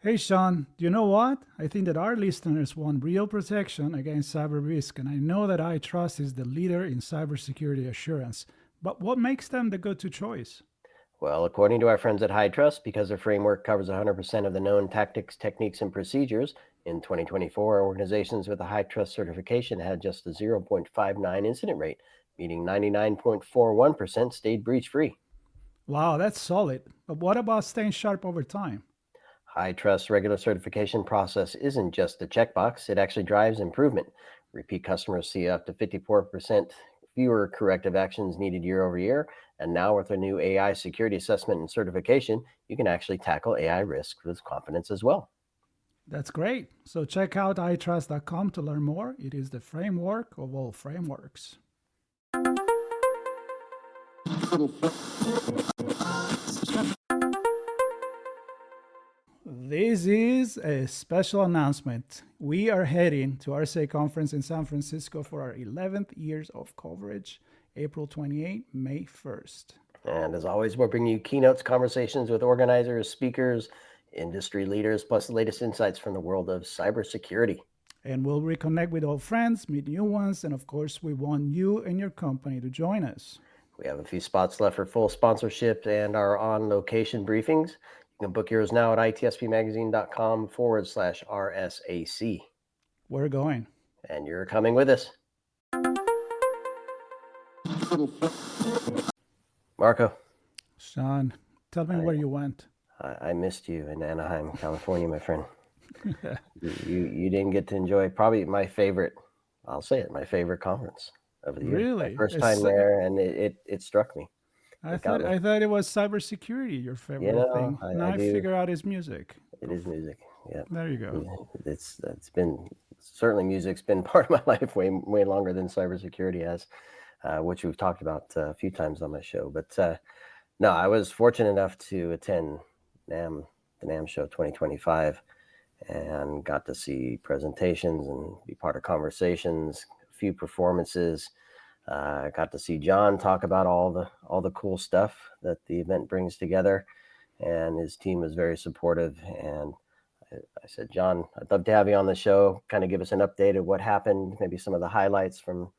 Hey Sean, do you know what? I think that our listeners want real protection against cyber risk, and I know that iTrust is the leader in cybersecurity assurance. But what makes them the go to choice? Well, according to our friends at High Trust, because their framework covers 100% of the known tactics, techniques, and procedures, in 2024, organizations with a High Trust certification had just a 0.59 incident rate, meaning 99.41% stayed breach free. Wow, that's solid. But what about staying sharp over time? High Trust regular certification process isn't just a checkbox, it actually drives improvement. Repeat customers see up to 54% fewer corrective actions needed year over year. And now, with our new AI security assessment and certification, you can actually tackle AI risk with confidence as well. That's great. So check out iTrust.com to learn more. It is the framework of all frameworks. This is a special announcement. We are heading to RSA conference in San Francisco for our 11th years of coverage, April 28, May 1st. And as always, we'll bring you keynotes, conversations with organizers, speakers, industry leaders, plus the latest insights from the world of cybersecurity. And we'll reconnect with old friends, meet new ones, and of course, we want you and your company to join us. We have a few spots left for full sponsorship and our on location briefings. You can book yours now at itspmagazine.com/RSAC. We're going. And you're coming with us. Marco. Sean, tell me where you went. I missed you in Anaheim, California, my friend. you didn't get to enjoy probably my favorite, I'll say it, my favorite conference of the year. Really? My first time there, and it struck me. I thought it was cybersecurity, your favorite thing. Now I do. figure out is music. It is music. Yeah. There you go. It's been certainly music's been part of my life way longer than cybersecurity has, which we've talked about a few times on my show. But no, I was fortunate enough to attend the NAMM show 2025, and got to see presentations and be part of conversations, a few performances. I got to see John talk about all the cool stuff that the event brings together, and his team was very supportive. And I said, John, I'd love to have you on the show, kind of give us an update of what happened, maybe some of the highlights from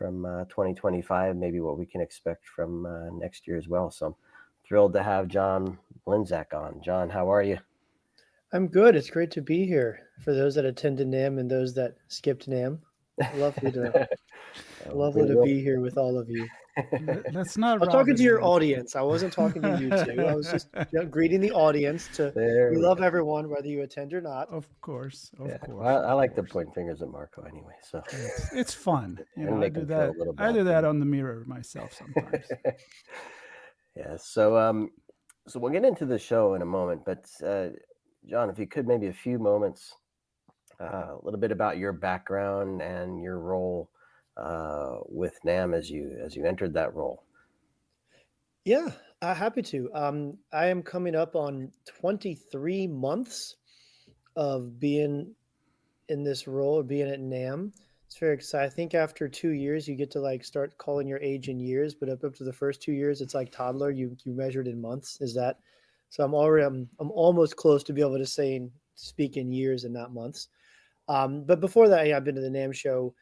2025, maybe what we can expect from next year as well. So I'm thrilled to have John Mlynczak on. John, how are you? I'm good. It's great to be here. For those that attended NAMM and those that skipped NAMM, lovely to be here with all of you. Let's not. I was talking to your audience. I wasn't talking to you two. I was just greeting the audience. We love everyone, whether you attend or not. Of course. Well, I like to point fingers at Marco anyway. So it's fun. I do that. I do that on the mirror myself sometimes. Yeah. So we'll get into the show in a moment, but John, if you could, maybe a few moments, a little bit about your background and your role with NAMM as you entered that role. Yeah, happy to. I am coming up on 23 months of being in this role, of being at NAMM. It's very exciting. I think after 2 years, you get to start calling your age in years, but up to the first 2 years, it's like toddler. You measured in months. Is that? So I'm almost close to be able to speak in years and not months. But before that, I've been to the NAMM show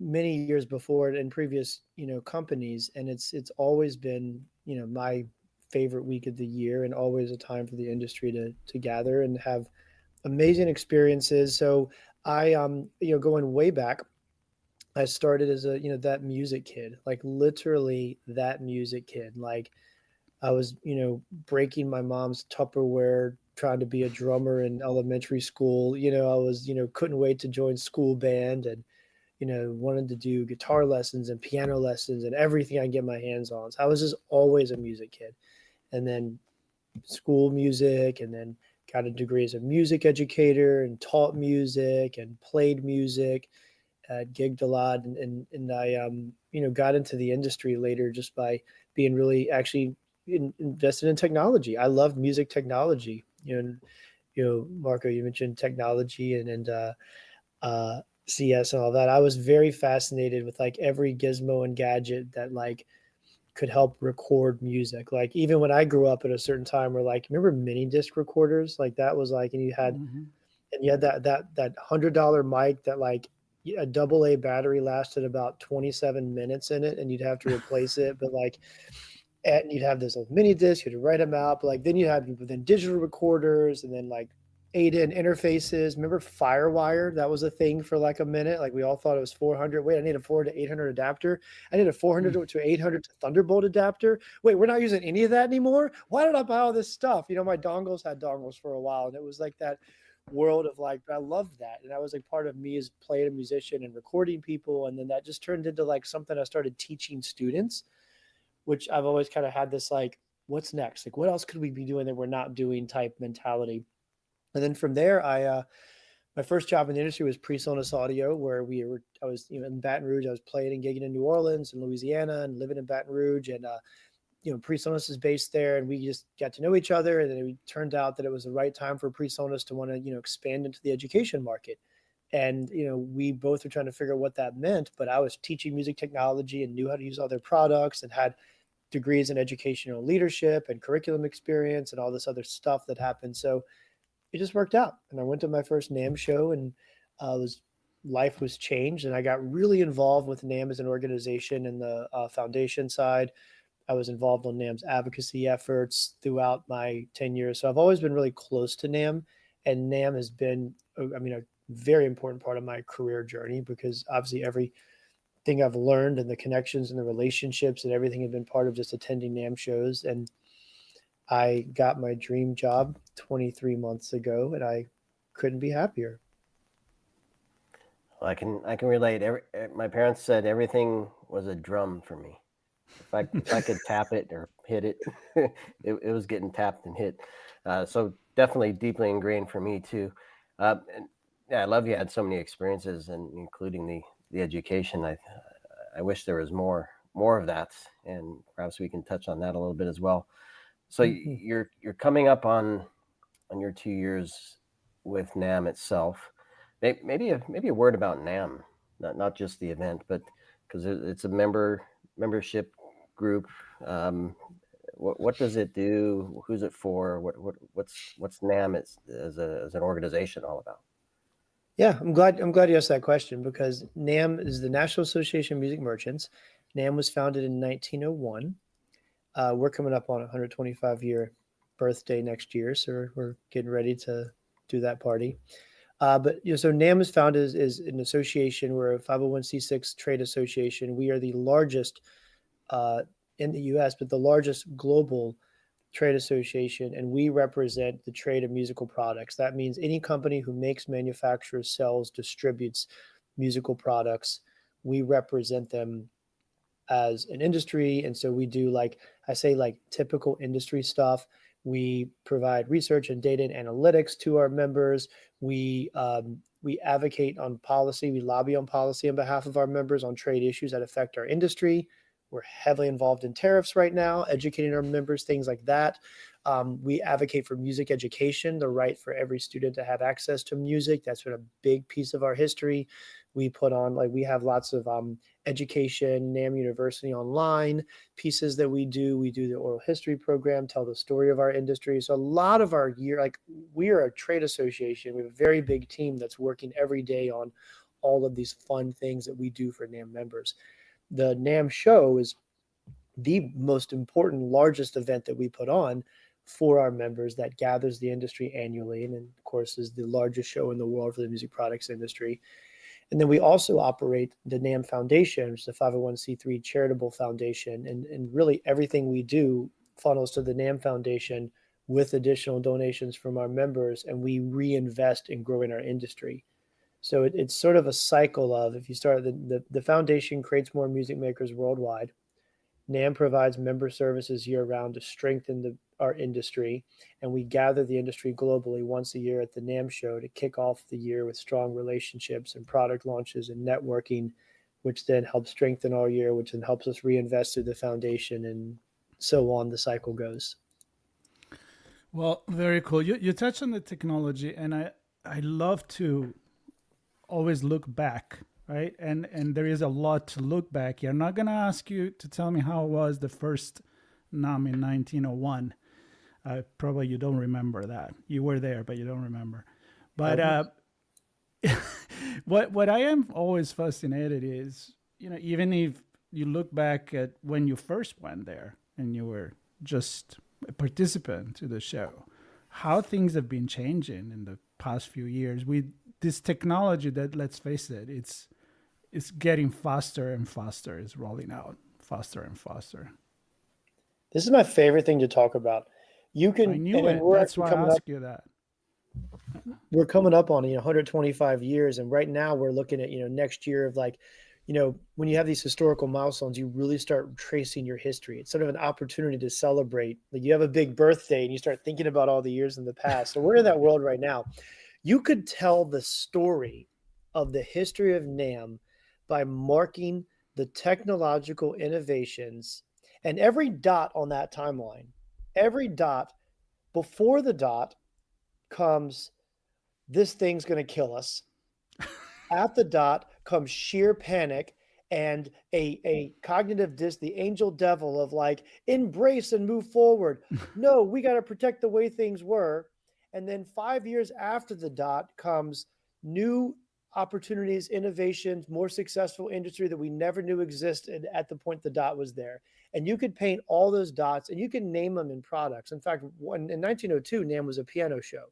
many years before in previous, companies. And it's always been, my favorite week of the year, and always a time for the industry to gather and have amazing experiences. So I, going way back, I started as that music kid, literally that music kid. I was, breaking my mom's Tupperware, trying to be a drummer in elementary school. I was, couldn't wait to join school band, and, wanted to do guitar lessons and piano lessons and everything I can get my hands on. So I was just always a music kid. And then school music, and then got a degree as a music educator and taught music and played music, gigged a lot. And I, got into the industry later just by being really actually invested in technology. I loved music technology. Marco, you mentioned technology and CS and all that. I was very fascinated with every gizmo and gadget that could help record music. Like even when I grew up at a certain time, where like remember mini disc recorders, like that was like, and you had that $100 mic that like a double A battery lasted about 27 minutes in it, and you'd have to replace it. But like, and you'd have this like mini disc, you'd write them out. But like then you had then digital recorders, and then like 8-in interfaces. Remember Firewire? That was a thing for like a minute. Like we all thought it was 400. Wait, I need a 400 to 800 adapter. I need a 400 to 800 to Thunderbolt adapter. Wait, we're not using any of that anymore. Why did I buy all this stuff? You know, my dongles had dongles for a while, and it was like that world of like, I loved that. And that was like part of me as playing a musician and recording people. And then that just turned into like something I started teaching students, which I've always kind of had this like, what's next? Like, what else could we be doing that we're not doing type mentality? And then from there, my first job in the industry was PreSonus Audio, where I was in Baton Rouge. I was playing and gigging in New Orleans and Louisiana and living in Baton Rouge. And PreSonus is based there, and we just got to know each other. And then it turned out that it was the right time for PreSonus to want to, expand into the education market. And, we both were trying to figure out what that meant, but I was teaching music technology and knew how to use all their products and had degrees in educational leadership and curriculum experience and all this other stuff that happened. So it just worked out. And I went to my first NAMM show, and life was changed. And I got really involved with NAMM as an organization in the foundation side. I was involved on NAMM's advocacy efforts throughout my 10 years. So I've always been really close to NAMM, and NAMM has been, a very important part of my career journey, because obviously everything I've learned and the connections and the relationships and everything have been part of just attending NAMM shows. And I got my dream job 23 months ago, and I couldn't be happier. Well, I can relate. My parents said everything was a drum for me. If I could tap it or hit it, it was getting tapped and hit. So definitely deeply ingrained for me too. And yeah, I love you had so many experiences, and including the education. I wish there was more of that, and perhaps we can touch on that a little bit as well. So you're coming up on your 2 years with NAMM itself. Maybe a word about NAMM, not just the event, but because it's a membership group. What does it do? Who's it for? What's NAMM as an organization all about? Yeah, I'm glad you asked that question, because NAMM is the National Association of Music Merchants. NAMM was founded in 1901. We're coming up on a 125-year birthday next year, so we're getting ready to do that party. But so NAMM is founded as an association. We're a 501c6 trade association. We are the largest in the U.S., but the largest global trade association, and we represent the trade of musical products. That means any company who makes, manufactures, sells, distributes musical products, we represent them as an industry. And so we do, like I say, like typical industry stuff. We provide research and data and analytics to our members. We advocate on policy. We lobby on policy on behalf of our members on trade issues that affect our industry. We're heavily involved in tariffs right now, educating our members, things like that. We advocate for music education, the right for every student to have access to music. That's been a big piece of our history. We put on, we have lots of education, NAMM University online pieces that we do. We do the oral history program, tell the story of our industry. So a lot of our year, we are a trade association. We have a very big team that's working every day on all of these fun things that we do for NAMM members. The NAMM show is the most important, largest event that we put on for our members that gathers the industry annually, and of course is the largest show in the world for the music products industry. And then we also operate the NAMM Foundation, which is a 501c3 charitable foundation, and really everything we do funnels to the NAMM Foundation with additional donations from our members, and we reinvest in growing our industry. So it's sort of a cycle of, if you start, the foundation creates more music makers worldwide. NAMM provides member services year-round to strengthen our industry, and we gather the industry globally once a year at the NAMM show to kick off the year with strong relationships and product launches and networking, which then helps strengthen our year, which then helps us reinvest through the foundation, and so on the cycle goes. Well, very cool. You touched on the technology, and I love to always look back right? And there is a lot to look back here. I'm not gonna ask you to tell me how was the first NAMM in 1901. Probably you don't remember that. You were there, but you don't remember. But what I am always fascinated is, even if you look back at when you first went there and you were just a participant to the show, how things have been changing in the past few years with this technology that, let's face it, it's getting faster and faster. It's rolling out faster and faster. This is my favorite thing to talk about. You can, I knew and then it. we're That's actually why I coming up. asked you that. We're coming up on 125 years, and right now we're looking at next year of like, when you have these historical milestones, you really start tracing your history. It's sort of an opportunity to celebrate. Like you have a big birthday, and you start thinking about all the years in the past. So we're in that world right now. You could tell the story of the history of NAMM by marking the technological innovations, and every dot on that timeline, every dot before the dot comes, this thing's going to kill us. At the dot comes sheer panic and a cognitive the angel devil of like, embrace and move forward. No, we got to protect the way things were. And then 5 years after the dot comes new opportunities, innovations, more successful industry that we never knew existed at the point the dot was there. And you could paint all those dots and you can name them in products. In fact, in 1902, NAMM was a piano show.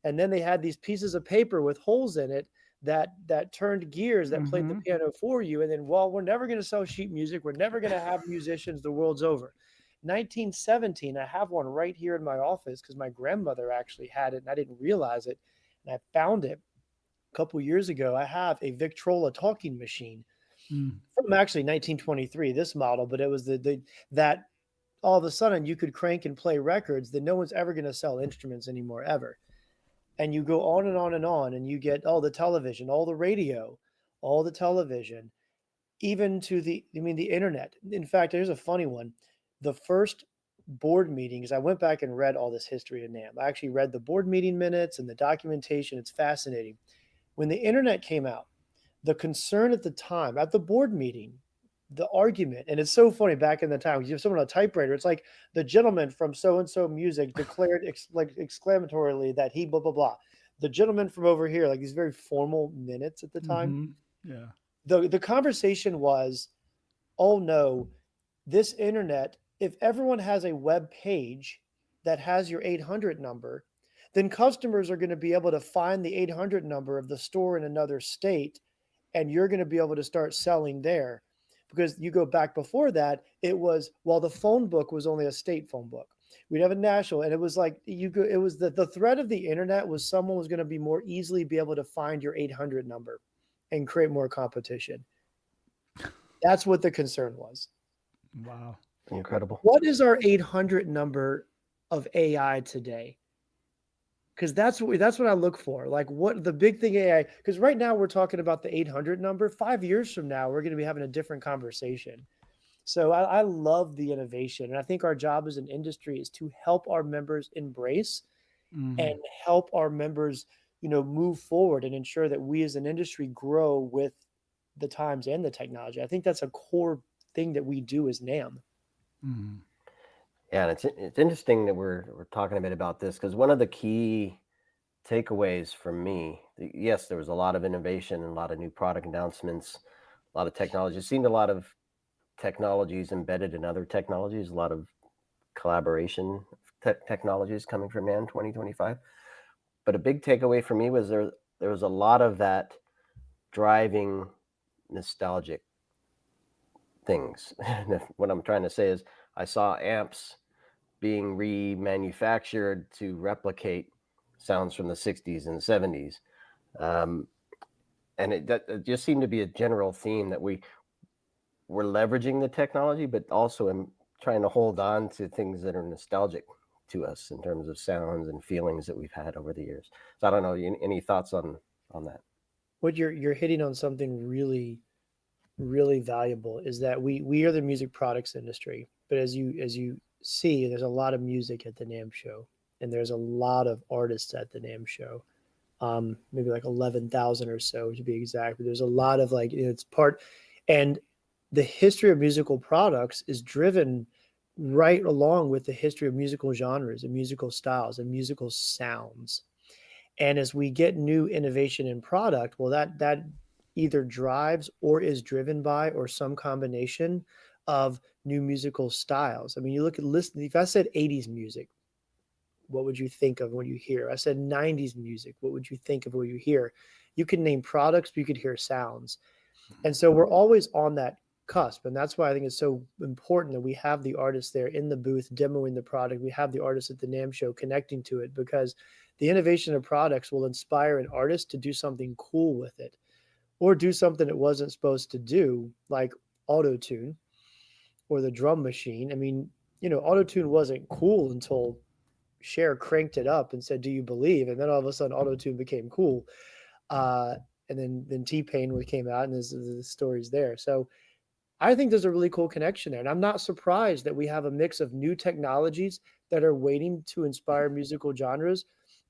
And then they had these pieces of paper with holes in it that turned gears that played the piano for you. And then, well, we're never going to sell sheet music. We're never going to have musicians. The world's over. 1917, I have one right here in my office because my grandmother actually had it and I didn't realize it. And I found it a couple years ago. I have a Victrola talking machine from actually 1923, this model, but it was that all of a sudden you could crank and play records that no one's ever going to sell instruments anymore, ever. And you go on and on and on, and you get all the television, all the radio, all the television, even to the internet. In fact, there's a funny one. The first board meetings, I went back and read all this history of NAMM. I actually read the board meeting minutes and the documentation. It's fascinating. When the internet came out, the concern at the time at the board meeting, the argument, and it's so funny back in the time, you have someone on a typewriter, it's like the gentleman from so-and-so music declared exclamatorily that he blah, blah, blah. The gentleman from over here, like these very formal minutes at the time. Yeah. The conversation was, oh no, this internet, if everyone has a web page that has your 800 number, then customers are going to be able to find the 800 number of the store in another state, and you're going to be able to start selling there. Because you go back before that, it was, well, the phone book was only a state phone book. We'd have a national, and it was like it was the threat of the internet was someone was going to be more easily be able to find your 800 number and create more competition. That's what the concern was. Wow. Incredible. What is our 800 number of AI today? Because that's what I look for. Like, what the big thing AI? Because right now we're talking about the 800 number. 5 years from now, we're going to be having a different conversation. So I love the innovation, and I think our job as an industry is to help our members embrace and help our members, move forward and ensure that we as an industry grow with the times and the technology. I think that's a core thing that we do as NAMM. Yeah, and it's interesting that we're talking a bit about this because one of the key takeaways from me, yes, there was a lot of innovation and a lot of new product announcements, a lot of technology. It seemed a lot of technologies embedded in other technologies, a lot of collaboration technologies coming from NAMM 2025. But a big takeaway for me was there was a lot of that driving nostalgic things. What I'm trying to say is I saw amps being remanufactured to replicate sounds from the 60s and 70s. And it just seemed to be a general theme that we're leveraging the technology, but also in trying to hold on to things that are nostalgic to us in terms of sounds and feelings that we've had over the years. So I don't know, any thoughts on that? What you're hitting on something really, really valuable is that we are the music products industry, but as you see, there's a lot of music at the NAMM show, and there's a lot of artists at the NAMM show. maybe like 11,000 or so to be exact. But there's a lot of like, it's part, and the history of musical products is driven right along with the history of musical genres and musical styles and musical sounds. And as we get new innovation in product, well, that either drives or is driven by or some combination of new musical styles. I mean, you look at listen. If I said 80s music, what would you think of when you hear? I said 90s music, what would you think of when you hear? You can name products, but you could hear sounds. And so we're always on that cusp. And that's why I think it's so important that we have the artists there in the booth demoing the product. We have the artists at the NAMM show connecting to it, because the innovation of products will inspire an artist to do something cool with it or do something it wasn't supposed to do, like auto tune or the drum machine. I mean, auto tune wasn't cool until Cher cranked it up and said, "Do you believe?" And then all of a sudden, auto tune became cool. Uh, and then T-Pain came out, and the story's there. So I think there's a really cool connection there. And I'm not surprised that we have a mix of new technologies that are waiting to inspire musical genres,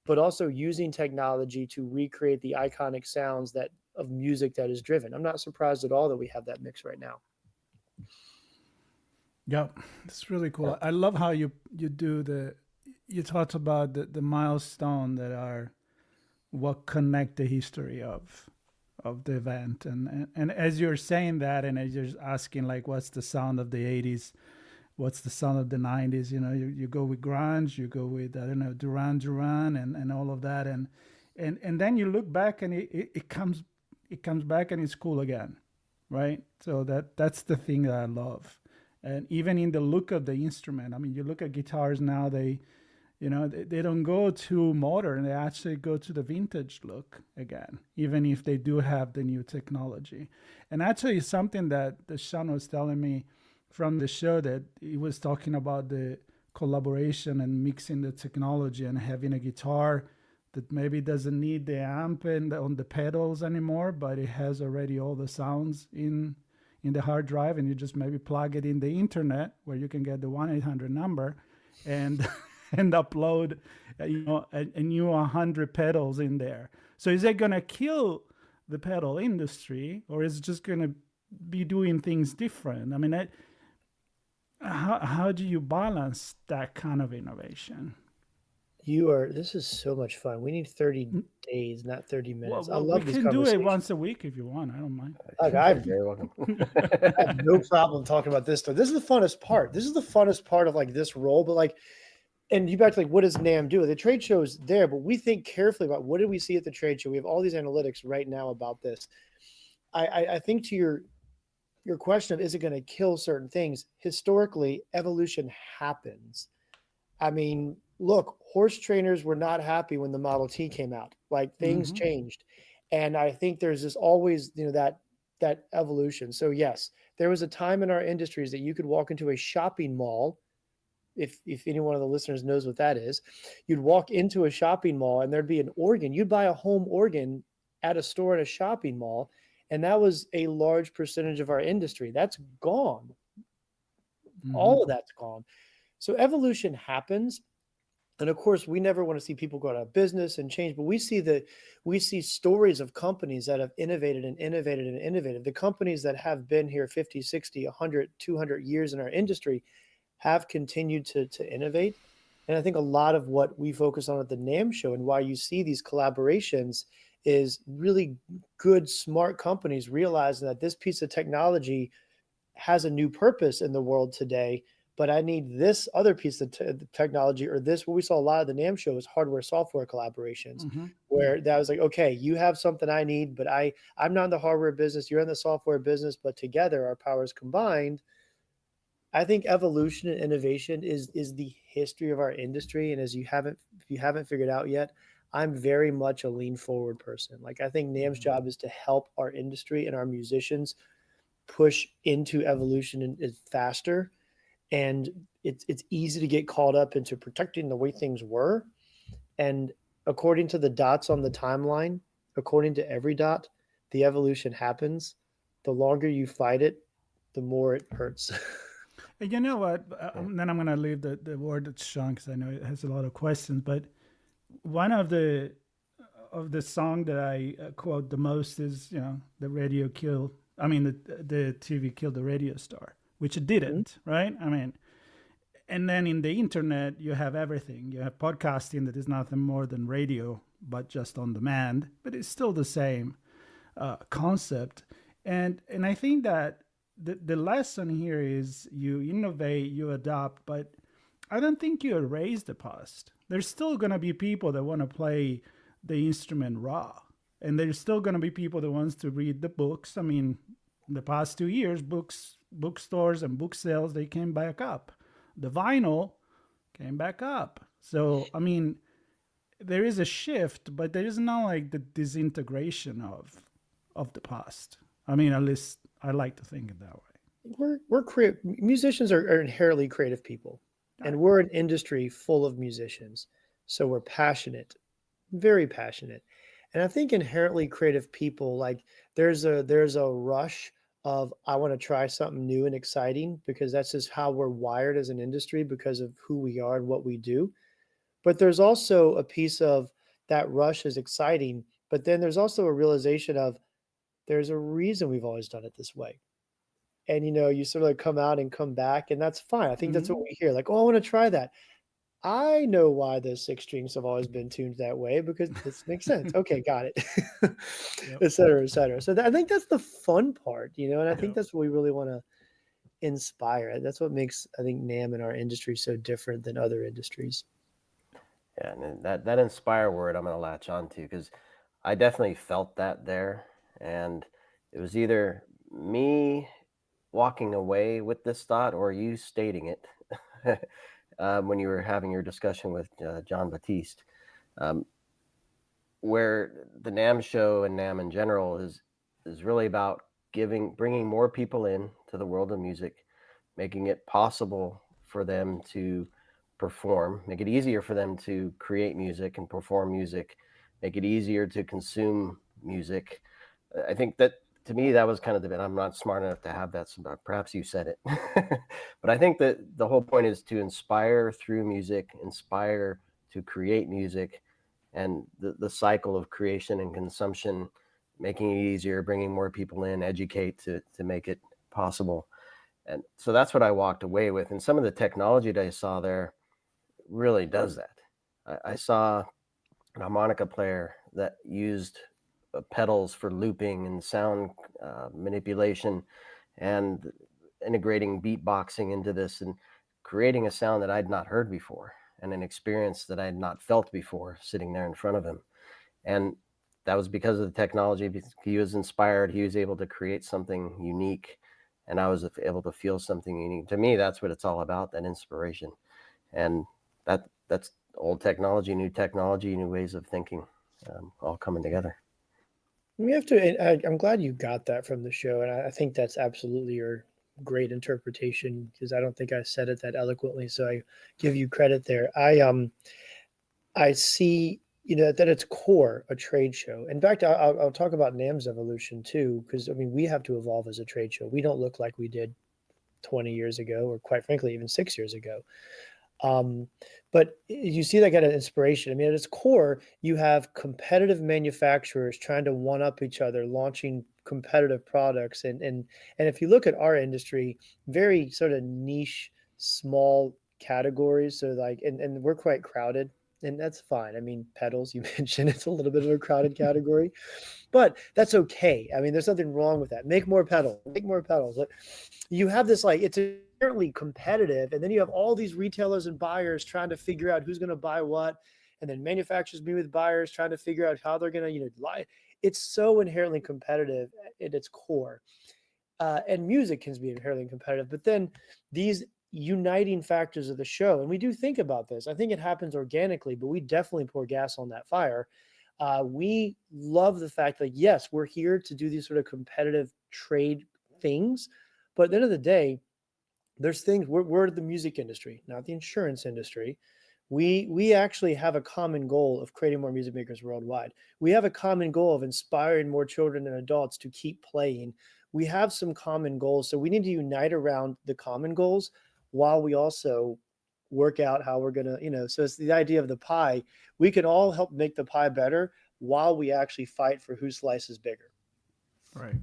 but also using technology to recreate the iconic sounds of music that is driven. I'm not surprised at all that we have that mix right now. Yeah, it's really cool. I love how you you talked about the milestone that are what connect the history of the event, and as you're saying that, and as you're asking like what's the sound of the 80s, what's the sound of the 90s, you go with grunge, you go with, I don't know, Duran and all of that, and then you look back and it comes back and it's cool again, right? So that's the thing that I love. And even in the look of the instrument, I mean, you look at guitars now, they don't go too modern. They actually go to the vintage look again, even if they do have the new technology. And actually, something that Sean was telling me from the show, that he was talking about the collaboration and mixing the technology and having a guitar that maybe doesn't need the amp and on the pedals anymore, but it has already all the sounds in the hard drive, and you just maybe plug it in the internet where you can get the 1-800 number and and upload a new 100 pedals in there. So is that going to kill the pedal industry, or is it just going to be doing things different? I mean, how do you balance that kind of innovation? This is so much fun. We need 30 days, not 30 minutes. I We love these can do it conversations. once a week if you want. I don't mind. You're very welcome. I have no problem talking about this stuff. This is the funnest part. This is the funnest part of like this role. But like, and you back to like, what does NAMM do? The trade show is there, but we think carefully about what did we see at the trade show. We have all these analytics right now about this. I think to your question of is it going to kill certain things? Historically, evolution happens. I mean, look, horse trainers were not happy when the Model T came out. Like things changed. And I think there's this always, that evolution. So yes, there was a time in our industries that you could walk into a shopping mall. If any one of the listeners knows what that is, you'd walk into a shopping mall and there'd be an organ. You'd buy a home organ at a store at a shopping mall. And that was a large percentage of our industry. That's gone. All of that's gone. So evolution happens. And of course, we never want to see people go out of business and change, but we see stories of companies that have innovated and innovated and innovated. The companies that have been here 50, 60, 100, 200 years in our industry have continued to innovate. And I think a lot of what we focus on at the NAMM show and why you see these collaborations is really good, smart companies realizing that this piece of technology has a new purpose in the world today, but I need this other piece of technology, or this. What we saw a lot of the NAMM show is hardware software collaborations, where that was like, okay, you have something I need, but I'm not in the hardware business, you're in the software business, but together our powers combined. I think evolution and innovation is the history of our industry. And if you haven't figured out yet, I'm very much a lean forward person. Like I think NAMM's job is to help our industry and our musicians push into evolution and faster. And it's easy to get caught up into protecting the way things were. And according to the dots on the timeline, according to every dot, the evolution happens. The longer you fight it, the more it hurts. And you know what? Then I'm going to leave the word to Sean because I know it has a lot of questions. But one of the of the song that I quote the most is, the radio killed, I mean, the TV killed the radio star, which it Mhm. didn't, right? I mean, and then in the internet, you have everything. You have podcasting that is nothing more than radio, but just on demand, but it's still the same concept. And I think that the lesson here is you innovate, you adopt, but I don't think you erase the past. There's still going to be people that want to play the instrument raw, and there's still going to be people that wants to read the books. I mean, in the past 2 years, bookstores and book sales, they came back up. The vinyl came back up. So I mean, there is a shift, but there is not like the disintegration of the past. I mean, at least I like to think it that way. Musicians are inherently creative people, and we're an industry full of musicians, so we're passionate, very passionate. And I think inherently creative people, like there's a rush of I want to try something new and exciting because that's just how we're wired as an industry because of who we are and what we do. But there's also a piece of that rush is exciting, but then there's also a realization of there's a reason we've always done it this way. And you sort of like come out and come back, and that's fine. I think that's what Mhm. we hear. Like, oh, I want to try that. I know why the six strings have always been tuned that way because this makes sense. Okay, got it. Yep. Et cetera, et cetera. So I think that's the fun part, and I think Yep. that's what we really want to inspire. That's what makes, I think, NAMM in our industry so different than other industries. Yeah, and that inspire word I'm going to latch on to because I definitely felt that there, and it was either me walking away with this thought or you stating it when you were having your discussion with John Batiste, um, where the NAMM show and NAMM in general is really about bringing more people in to the world of music, making it possible for them to perform, make it easier for them to create music and perform music, make it easier to consume music. I think that to me that was kind of the bit. I'm not smart enough to have that. So perhaps you said it, but I think that the whole point is to inspire through music, inspire to create music, and the cycle of creation and consumption, making it easier, bringing more people in, educate to make it possible. And so that's what I walked away with. And some of the technology that I saw there really does that. I saw an harmonica player that used pedals for looping and sound manipulation and integrating beatboxing into this and creating a sound that I'd not heard before and an experience that I had not felt before sitting there in front of him. And that was because of the technology. He was inspired. He was able to create something unique, and I was able to feel something unique. To me, that's what it's all about, that inspiration. And that's old technology, new ways of thinking, all coming together. We have to, and I'm glad you got that from the show. And I think that's absolutely your great interpretation because I don't think I said it that eloquently. So I give you credit there. I see, that its core a trade show. In fact, I'll talk about NAMM's evolution too, because I mean, we have to evolve as a trade show. We don't look like we did 20 years ago, or quite frankly, even 6 years ago. Um, but you see that kind of inspiration. I mean, at its core, you have competitive manufacturers trying to one up each other, launching competitive products. And if you look at our industry, very sort of niche, small categories. So like, and we're quite crowded. And that's fine. I mean, pedals, you mentioned it's a little bit of a crowded category, but that's okay. I mean, there's nothing wrong with that. Make more pedals, make more pedals. You have this like it's inherently competitive, and then you have all these retailers and buyers trying to figure out who's going to buy what, and then manufacturers meet with buyers trying to figure out how they're going to lie. It's so inherently competitive at its core, and music can be inherently competitive. But then these uniting factors of the show, and we do think about this. I think it happens organically, but we definitely pour gas on that fire. We love the fact that yes, we're here to do these sort of competitive trade things, but at the end of the day, there's things we're the music industry, not the insurance industry. We actually have a common goal of creating more music makers worldwide. We have a common goal of inspiring more children and adults to keep playing. We have some common goals, so we need to unite around the common goals while we also work out how we're gonna, so it's the idea of the pie. We can all help make the pie better, while we actually fight for whose slice is bigger. Right.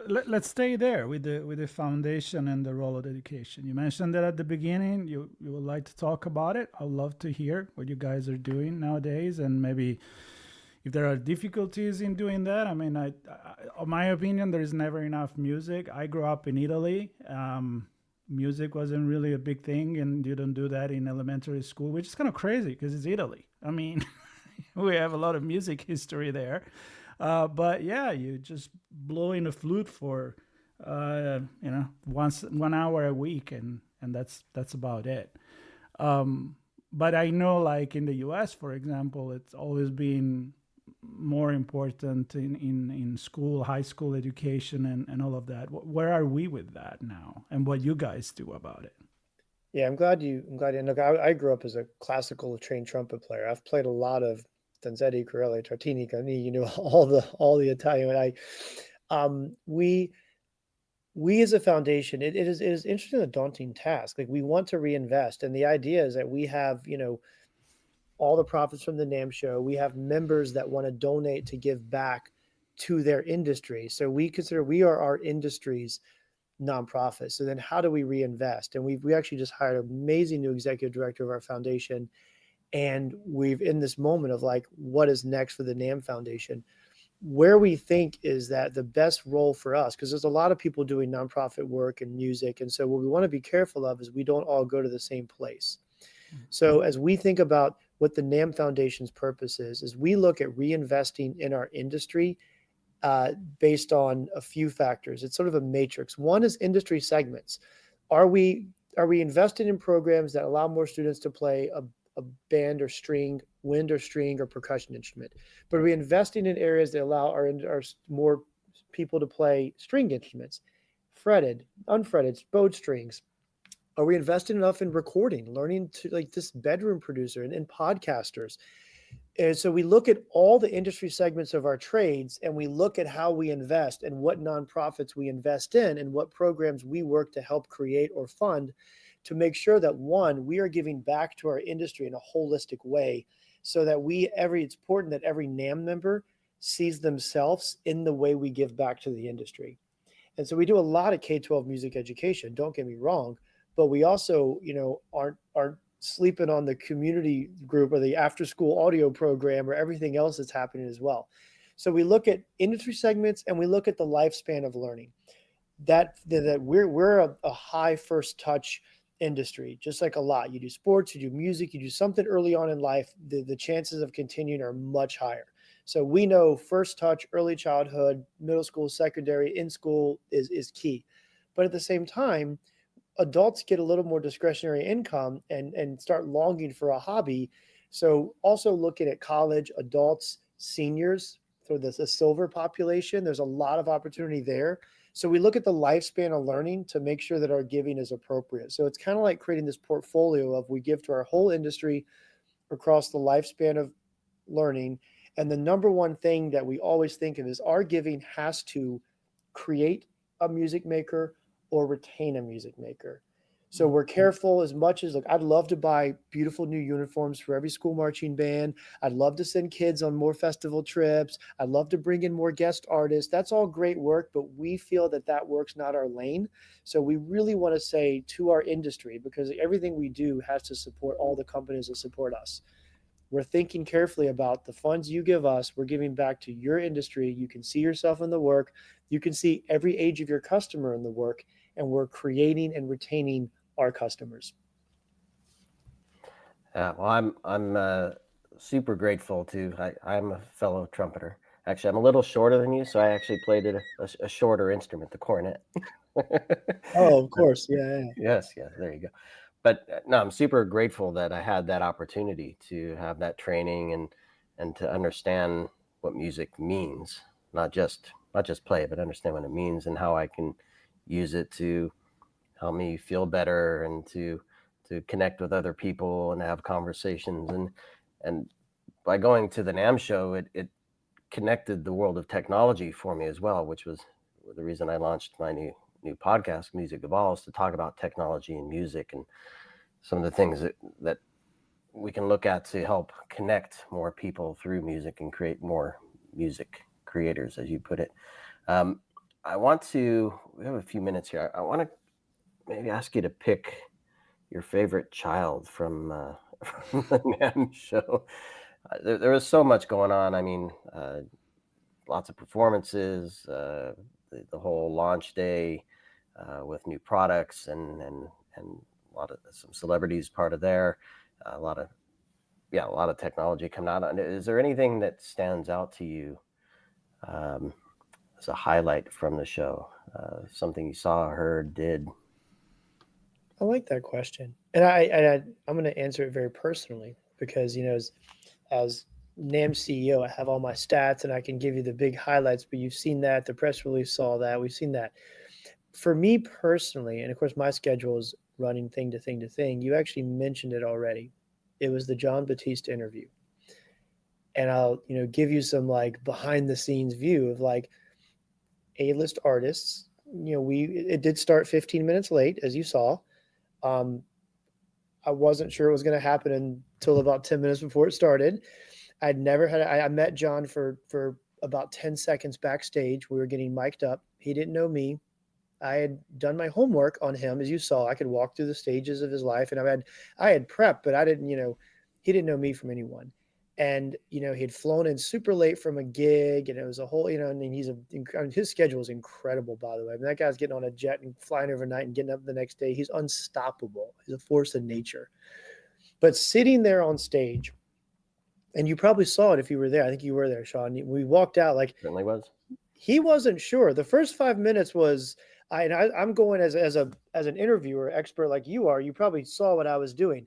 Let's stay there with the foundation and the role of education. You mentioned that at the beginning. You would like to talk about it. I'd love to hear what you guys are doing nowadays, and maybe if there are difficulties in doing that. I mean, in my opinion, there is never enough music. I grew up in Italy. Music wasn't really a big thing, and you don't do that in elementary school, which is kind of crazy because it's Italy. I mean, we have a lot of music history there. But yeah, you just blow in a flute for once 1 hour a week, and that's about it. But I know, like in the U.S., for example, it's always been more important in school, high school education, and all of that. Where are we with that now, and what you guys do about it? Yeah, I'm glad you. Look, I grew up as a classical trained trumpet player. I've played a lot of Danzetti, Corelli, Tartini, Gani, all the Italian. We as a foundation, it is interesting, a daunting task. Like, we want to reinvest, and the idea is that we have all the profits from the NAMM show. We have members that want to donate to give back to their industry. So we consider we are our industry's nonprofit. So then how do we reinvest? And we actually just hired an amazing new executive director of our foundation. And we've in this moment of like, what is next for the NAMM Foundation? Where we think is that the best role for us, because there's a lot of people doing nonprofit work and music. And so what we want to be careful of is we don't all go to the same place. So as we think about what the NAMM Foundation's purpose is we look at reinvesting in our industry based on a few factors. It's sort of a matrix. One is industry segments. Are we invested in programs that allow more students to play a band or string, wind or string or percussion instrument? But are we investing in areas that allow our more people to play stringed instruments, fretted, unfretted, bowed strings? Are we investing enough in recording, learning to like this bedroom producer and podcasters? And so we look at all the industry segments of our trades, and we look at how we invest and what nonprofits we invest in and what programs we work to help create or fund to make sure that, one, we are giving back to our industry in a holistic way, so that it's important that every NAMM member sees themselves in the way we give back to the industry. And so we do a lot of K-12 music education, don't get me wrong, but we also, aren't sleeping on the community group or the after school audio program or everything else that's happening as well. So we look at industry segments and we look at the lifespan of learning. That we're a high first touch industry, just like a lot. You do sports, you do music, you do something early on in life, the chances of continuing are much higher. So we know first touch, early childhood, middle school, secondary, in school is key. But at the same time, adults get a little more discretionary income and start longing for a hobby. So also looking at college, adults, seniors, so the silver population, there's a lot of opportunity there. So we look at the lifespan of learning to make sure that our giving is appropriate. So it's kind of like creating this portfolio of we give to our whole industry across the lifespan of learning. And the number one thing that we always think of is our giving has to create a music maker or retain a music maker. So we're careful as much as, I'd love to buy beautiful new uniforms for every school marching band. I'd love to send kids on more festival trips. I'd love to bring in more guest artists. That's all great work, but we feel that work's not our lane. So we really want to say to our industry, because everything we do has to support all the companies that support us. We're thinking carefully about the funds you give us. We're giving back to your industry. You can see yourself in the work. You can see every age of your customer in the work, and we're creating and retaining our customers. Well, I'm super grateful I'm a fellow trumpeter. Actually, I'm a little shorter than you, so I actually played a shorter instrument, the cornet. Oh, of course. Yeah. Yes, there you go. But no, I'm super grateful that I had that opportunity to have that training and to understand what music means, not just play it, but understand what it means and how I can use it to help me feel better and to connect with other people and have conversations. And by going to the NAMM show, it connected the world of technology for me as well, which was the reason I launched my new podcast, Music Evolves, to talk about technology and music and some of the things that we can look at to help connect more people through music and create more music creators, as you put it. I want to, we have a few minutes here. I want to maybe ask you to pick your favorite child from, from the NAMM show. There was so much going on. I mean, lots of performances, the whole launch day with new products and a lot of some celebrities part of there, a lot of technology coming out. Is there anything that stands out to you as a highlight from the show? Something you saw, heard, did? I like that question, and I'm going to answer it very personally because as NAMM CEO, I have all my stats and I can give you the big highlights. But you've seen that, the press release saw that, we've seen that. For me personally, and of course my schedule is running thing to thing to thing. You actually mentioned it already. It was the John Batiste interview, and I'll give you some like behind the scenes view of like A-list artists. It did start 15 minutes late, as you saw. I wasn't sure it was going to happen until about 10 minutes before it started. I met John for about 10 seconds backstage. We were getting mic'd up. He didn't know me. I had done my homework on him. As you saw, I could walk through the stages of his life, and I had prepped, but I didn't, he didn't know me from anyone. And, he had flown in super late from a gig, and it was a whole, and his schedule is incredible, by the way. I mean, that guy's getting on a jet and flying overnight and getting up the next day. He's unstoppable. He's a force of nature. But sitting there on stage, and you probably saw it if you were there. I think you were there, Sean. We walked out like Certainly was. He wasn't sure. The first 5 minutes was I'm going as an interviewer, expert like you are. You probably saw what I was doing.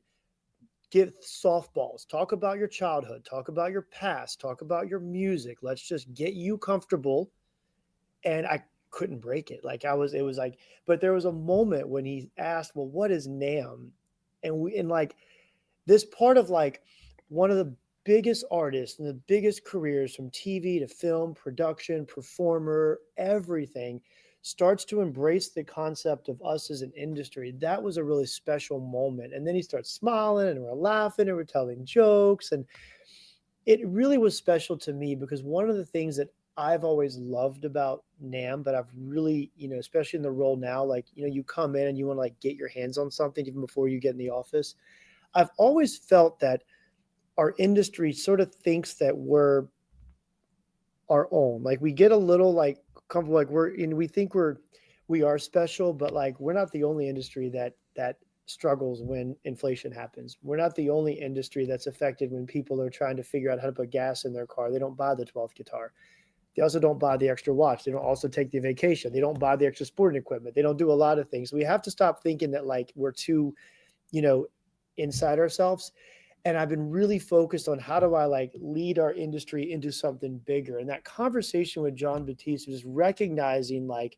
Give softballs. Talk about your childhood. Talk about your past. Talk about your music. Let's just get you comfortable. And I couldn't break it. But there was a moment when he asked, "Well, what is NAMM?" And like this part of like one of the biggest artists and the biggest careers from TV to film, production, performer, everything starts to embrace the concept of us as an industry. That was a really special moment. And then he starts smiling and we're laughing and we're telling jokes. And it really was special to me because one of the things that I've always loved about NAMM, but I've really, especially in the role now, like, you come in and you want to like get your hands on something even before you get in the office. I've always felt that our industry sort of thinks that we're our own. Like we get a little like comfortable, like we think we are special, but like we're not the only industry that struggles when inflation happens. We're not the only industry that's affected when people are trying to figure out how to put gas in their car. They don't buy the 12th guitar. They also don't buy the extra watch. They don't also take the vacation. They don't buy the extra sporting equipment. They don't do a lot of things. We have to stop thinking that like we're too, inside ourselves. And I've been really focused on how do I like lead our industry into something bigger. And that conversation with John Batiste was recognizing like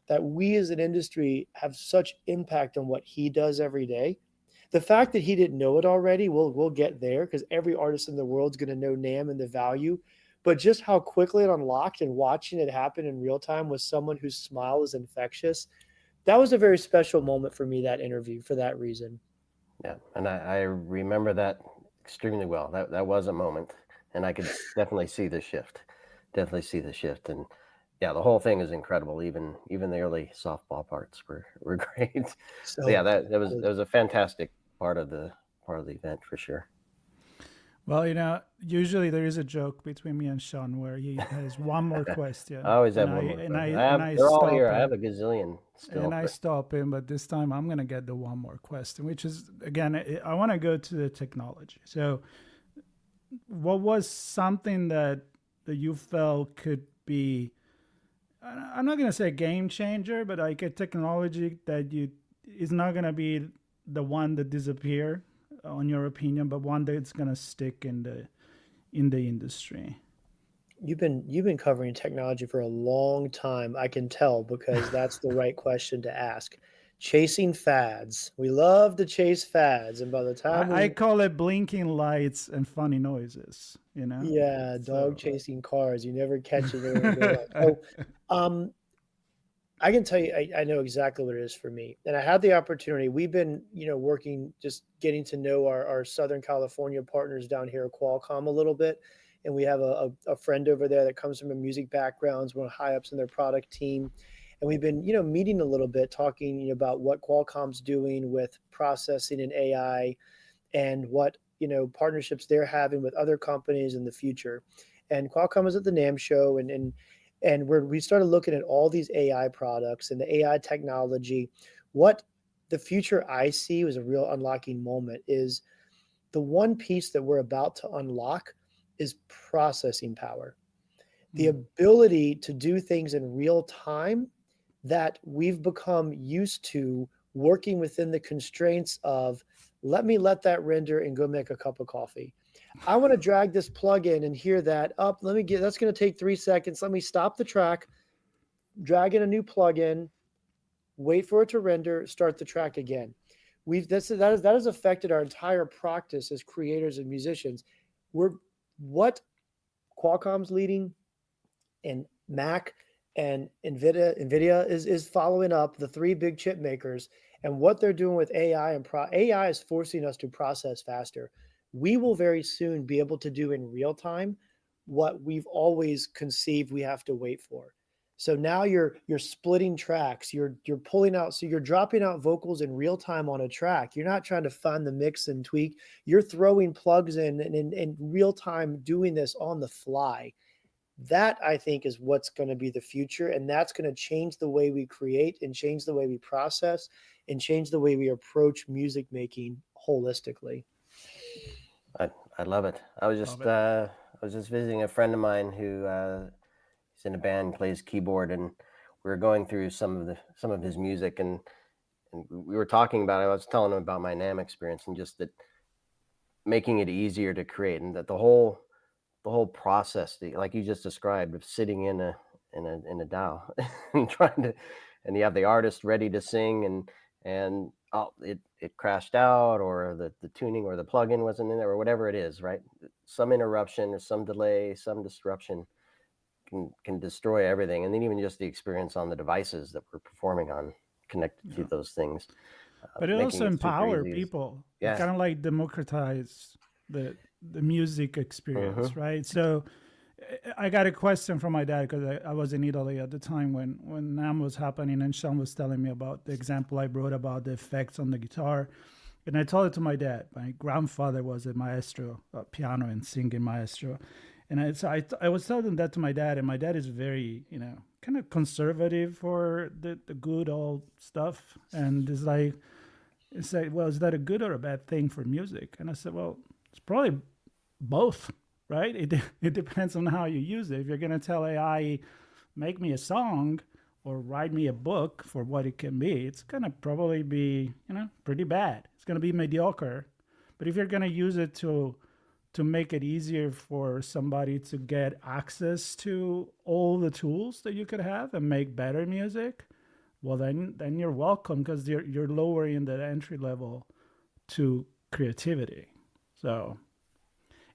that we as an industry have such impact on what he does every day. The fact that he didn't know it already, we'll get there because every artist in the world is going to know NAMM and the value. But just how quickly it unlocked and watching it happen in real time with someone whose smile is infectious, that was a very special moment for me, that interview, for that reason. Yeah, and I remember that extremely well. That was a moment, and I could definitely see the shift. And yeah, the whole thing is incredible. Even the early softball parts were great. So yeah, that was a fantastic part of the event for sure. Well, usually there is a joke between me and Sean where he has one more question. I always have one more question. They're all here. I have a gazillion still. And I stop him, but this time I'm going to get the one more question, which is, again, I want to go to the technology. So what was something that you felt could be, I'm not going to say a game changer, but like a technology that is not going to be the one that disappear, on your opinion, but one that's going to stick in the industry? You've been covering technology for a long time. I can tell because that's the right question to ask. Chasing fads. We love to chase fads, and by the time I call it blinking lights and funny noises. Yeah, dog chasing cars. You never catch it. So, I can tell you, I know exactly what it is for me. And I had the opportunity. We've been, working, just getting to know our Southern California partners down here at Qualcomm a little bit. And we have a friend over there that comes from a music background, one of the high ups in their product team. And we've been, meeting a little bit, talking about what Qualcomm's doing with processing and AI, and what partnerships they're having with other companies in the future. And Qualcomm was at the NAMM show, and we started looking at all these AI products and the AI technology. What the future I see was a real unlocking moment is the one piece that we're about to unlock is processing power, the ability to do things in real time that we've become used to working within the constraints of, let that render and go make a cup of coffee. I want to drag this plug in and hear that up. That's going to take 3 seconds. Let me stop the track, drag in a new plugin, wait for it to render, start the track again. That has affected our entire practice as creators and musicians. What Qualcomm's leading, and Mac and NVIDIA is following up, the three big chip makers, and what they're doing with AI. AI is forcing us to process faster. We will very soon be able to do in real time what we've always conceived we have to wait for. So now you're splitting tracks, you're pulling out, so you're dropping out vocals in real time on a track. You're not trying to find the mix and tweak. You're throwing plugs in real time, doing this on the fly. That, I think, is what's going to be the future, and that's going to change the way we create and change the way we process and change the way we approach music making holistically. I love it. I was just visiting a friend of mine who he's in a band, plays keyboard, and we were going through some of his music, and we were talking about it. I was telling him about my NAMM experience, and just that making it easier to create, and that the whole process, like you just described, of sitting in a DAW and trying to, and you have the artist ready to sing, and it crashed out, or the tuning or the plugin wasn't in there, or whatever it is, right? Some interruption or some delay, some disruption can destroy everything. And then even just the experience on the devices that we're performing on, connected to those things. But it also empower people. Yeah. It kind of like democratize the music experience, right? So I got a question from my dad, because I was in Italy at the time when NAMM was happening, and Sean was telling me about the example I brought about the effects on the guitar. And I told it to my dad. My grandfather was a maestro, a piano and singing maestro. And I was telling that to my dad, and my dad is very, kind of conservative for the good old stuff. And it's like, well, is that a good or a bad thing for music? And I said, well, it's probably both, right? It depends on how you use it. If you're going to tell AI, make me a song or write me a book for what it can be, it's going to probably be, pretty bad. It's going to be mediocre. But if you're going to use it to make it easier for somebody to get access to all the tools that you could have and make better music, well, then you're welcome, because you're lowering the entry level to creativity. So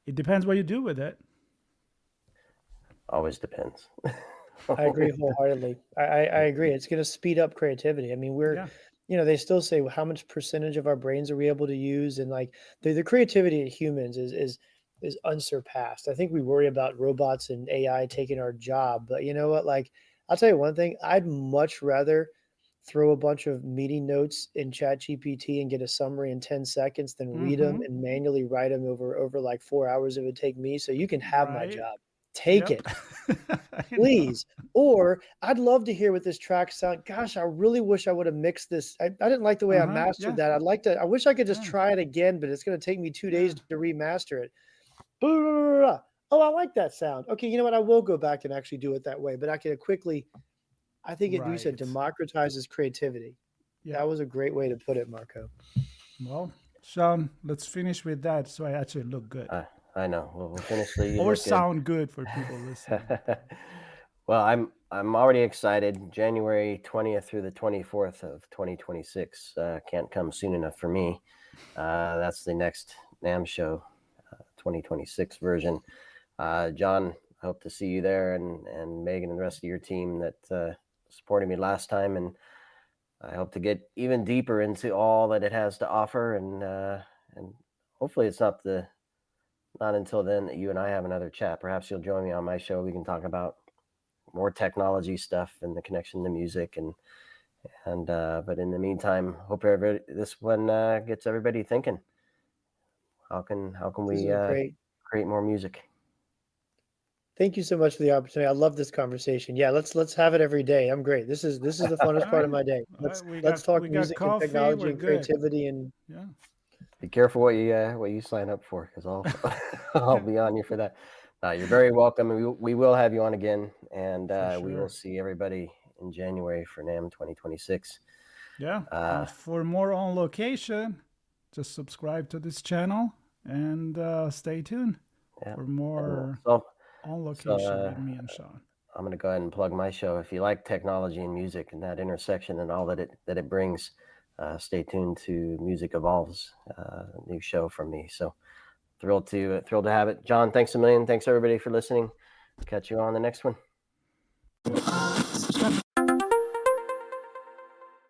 it depends what you do with it. Always depends. I agree wholeheartedly. I agree. It's going to speed up creativity. I mean, they still say, well, how much percentage of our brains are we able to use? And like the creativity of humans is unsurpassed. I think we worry about robots and AI taking our job, but you know what? Like, I'll tell you one thing, I'd much rather throw a bunch of meeting notes in ChatGPT and get a summary in 10 seconds than read them and manually write them over like 4 hours it would take me. So you can have my job. Take it, please. Or I'd love to hear what this track sound. Gosh, I really wish I would have mixed this. I didn't like the way I mastered that. I wish I could just try it again, but it's going to take me 2 days to remaster it. Oh, I like that sound. Okay, you know what? I will go back and actually do it that way, but I can quickly. I think you said democratizes creativity. Yeah. That was a great way to put it, Marco. Well, Sean, let's finish with that so I actually look good. I know. We'll finish the or sound good for people listening. Well, I'm already excited. January 20th through the 24th of 2026 can't come soon enough for me. That's the next NAMM show, 2026 version. John, I hope to see you there, and Megan and the rest of your team that supporting me last time, and I hope to get even deeper into all that it has to offer, and hopefully it's not until then that you and I have another chat. Perhaps you'll join me on my show. We can talk about more technology stuff and the connection to music, and but in the meantime, hope this one gets everybody thinking. How can This we is great. create more music? Thank you so much for the opportunity. I love this conversation. Yeah, let's have it every day. I'm great. This is the funnest All part of right. my day. All right. Let's talk We got music and coffee. technology We're and good. creativity and Yeah. Be careful what you sign up for, because I'll be on you for that. You're very welcome. We will have you on again, and we will sure. see everybody in January for NAMM 2026. Yeah. And for more On Location, just subscribe to this channel and stay tuned for more On Location with me and Sean. I'm going to go ahead and plug my show. If you like technology and music and that intersection and all that it brings, stay tuned to Music Evolves, new show from me. So thrilled to have it. John, thanks a million. Thanks everybody for listening. Catch you on the next one.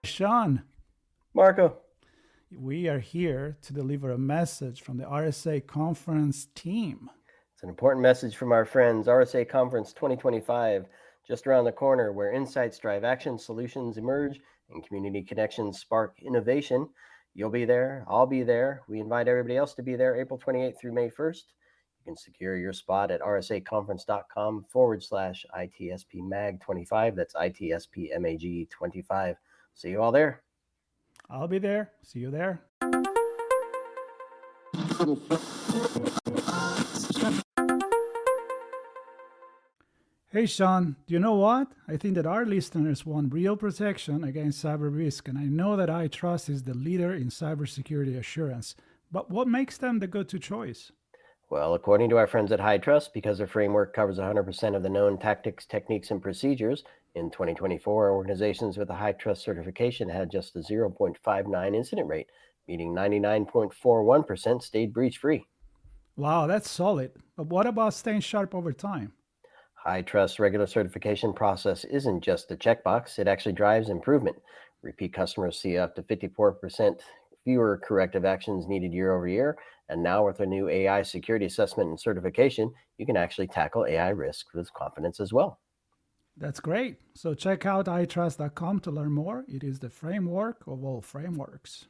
Sean. Marco. We are here to deliver a message from the RSA conference team. It's an important message from our friends. RSA Conference 2025, just around the corner, where insights drive action, solutions emerge, and community connections spark innovation. You'll be there. I'll be there. We invite everybody else to be there April 28th through May 1st. You can secure your spot at rsaconference.com/ITSPMAG25. That's ITSPMAG25. See you all there. I'll be there. See you there. Hey, Sean, do you know what? I think that our listeners want real protection against cyber risk, and I know that iTrust is the leader in cybersecurity assurance. But what makes them the go-to choice? Well, according to our friends at HITRUST, because their framework covers 100% of the known tactics, techniques, and procedures, in 2024, organizations with a HITRUST certification had just a 0.59 incident rate, meaning 99.41% stayed breach-free. Wow, that's solid. But what about staying sharp over time? HITRUST regular certification process isn't just a checkbox, it actually drives improvement. Repeat customers see up to 54% fewer corrective actions needed year over year. And now with our new AI security assessment and certification, you can actually tackle AI risk with confidence as well. That's great. So check out itrust.com to learn more. It is the framework of all frameworks.